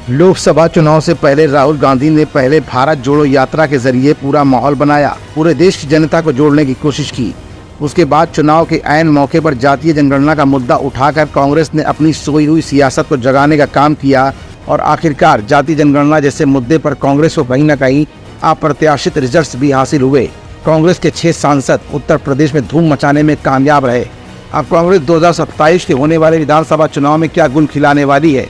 लोकसभा चुनाव से पहले राहुल गांधी ने पहले भारत जोड़ो यात्रा के जरिए पूरा माहौल बनाया, पूरे देश की जनता को जोड़ने की कोशिश की। उसके बाद चुनाव के ऐन मौके पर जातीय जनगणना का मुद्दा उठाकर कांग्रेस ने अपनी सोई हुई सियासत को जगाने का काम किया और आखिरकार जातीय जनगणना जैसे मुद्दे पर कांग्रेस को कहीं न कहीं अप्रत्याशित रिजल्ट्स भी हासिल हुए। कांग्रेस के 6 सांसद उत्तर प्रदेश में धूम मचाने में कामयाब रहे। अब कांग्रेस 2027 के होने वाले विधानसभा चुनाव में क्या गुल खिलाने वाली है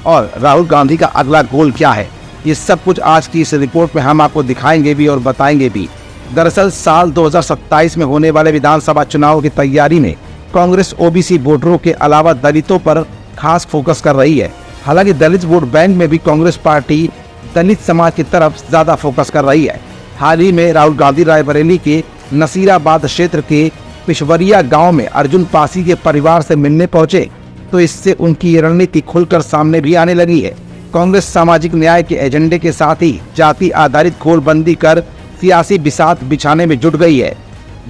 और राहुल गांधी का अगला गोल क्या है, ये सब कुछ आज की इस रिपोर्ट में हम आपको दिखाएंगे भी और बताएंगे भी। दरअसल साल 2027 में होने वाले विधानसभा चुनाव की तैयारी में कांग्रेस ओबीसी वोटरों के अलावा दलितों पर खास फोकस कर रही है। हालांकि दलित वोट बैंक में भी कांग्रेस पार्टी दलित समाज की तरफ ज्यादा फोकस कर रही है। हाल ही में राहुल गांधी रायबरेली के नसीराबाद क्षेत्र के पिशवरिया गांव में अर्जुन पासी के परिवार से मिलने पहुंचे, तो इससे उनकी ये रणनीति खुलकर सामने भी आने लगी है। कांग्रेस सामाजिक न्याय के एजेंडे के साथ ही जाति आधारित घोलबंदी कर सियासी बिसात बिछाने में जुट गई है।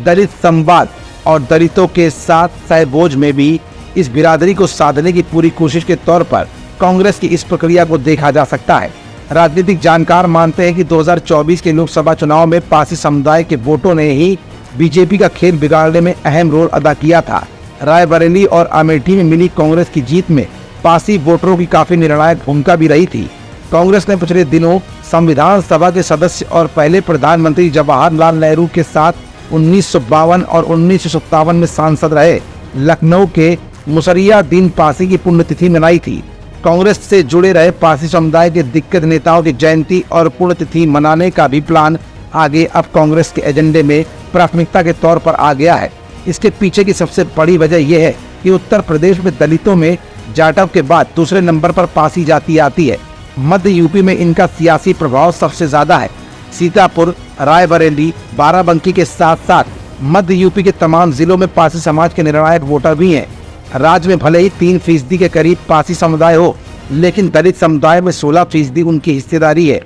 दलित संवाद और दलितों के साथ सहबोझ में भी इस बिरादरी को साधने की पूरी कोशिश के तौर पर कांग्रेस की इस प्रक्रिया को देखा जा सकता है। राजनीतिक जानकार मानते हैं कि 2024 के लोकसभा चुनाव में पासी समुदाय के वोटों ने ही बीजेपी का खेल बिगाड़ने में अहम रोल अदा किया था। रायबरेली और अमेठी में मिली कांग्रेस की जीत में पासी वोटरों की काफी निर्णायक भूमिका भी रही थी। कांग्रेस ने पिछले दिनों संविधान सभा के सदस्य और पहले प्रधानमंत्री जवाहरलाल नेहरू के साथ 1952 और 1957 में सांसद रहे लखनऊ के मुसरियादीन पासी की पुण्यतिथि मनाई थी। कांग्रेस से जुड़े रहे पासी समुदाय के दिग्गज नेताओं की जयंती और पुण्यतिथि मनाने का भी प्लान आगे अब कांग्रेस के एजेंडे में प्राथमिकता के तौर पर आ गया है। इसके पीछे की सबसे बड़ी वजह यह है कि उत्तर प्रदेश में दलितों में जाटव के बाद दूसरे नंबर पर पासी जाति आती है। मध्य यूपी में इनका सियासी प्रभाव सबसे ज्यादा है। सीतापुर, रायबरेली, बाराबंकी के साथ साथ मध्य यूपी के तमाम जिलों में पासी समाज के निर्णायक वोटर भी हैं। राज्य में भले ही 3% के करीब पासी समुदाय हो, लेकिन दलित समुदाय में 16% उनकी हिस्सेदारी है।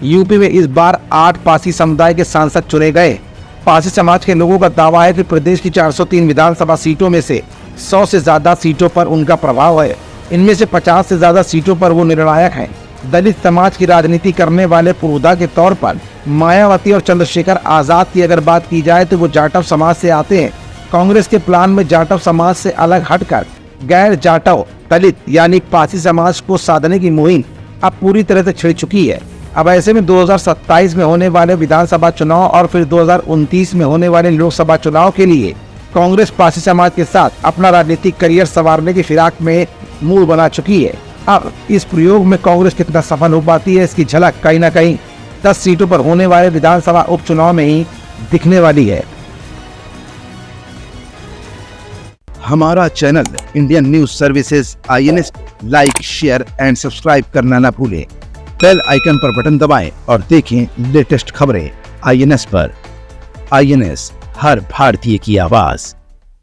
यूपी में इस बार 8 पासी समुदाय के सांसद चुने गए। पासी समाज के लोगों का दावा है कि प्रदेश की 403 विधानसभा सीटों में से 100 से ज्यादा सीटों पर उनका प्रभाव है। इनमें से 50 से ज्यादा सीटों पर वो निर्णायक हैं। दलित समाज की राजनीति करने वाले पुरोधा के तौर पर मायावती और चंद्रशेखर आजाद की अगर बात की जाए तो वो जाटव समाज से आते हैं। कांग्रेस के प्लान में जाटव समाज से अलग हटकर गैर जाटव दलित यानी पासी समाज को साधने की मुहिम अब पूरी तरह से छिड़ चुकी है। अब ऐसे में 2027 में होने वाले विधानसभा चुनाव और फिर 2029 में होने वाले लोकसभा चुनाव के लिए कांग्रेस पासी समाज के साथ अपना राजनीतिक करियर संवारने की फिराक में मूड बना चुकी है। अब इस प्रयोग में कांग्रेस कितना सफल हो पाती है, इसकी झलक कहीं न कहीं 10 सीटों पर होने वाले विधानसभा उपचुनाव में ही दिखने वाली है। हमारा channel Indian news services INS like, share and subscribe करना ना भूलें। बेल आइकन पर बटन दबाएं और देखें लेटेस्ट खबरें INS पर। INS, हर भारतीय की आवाज।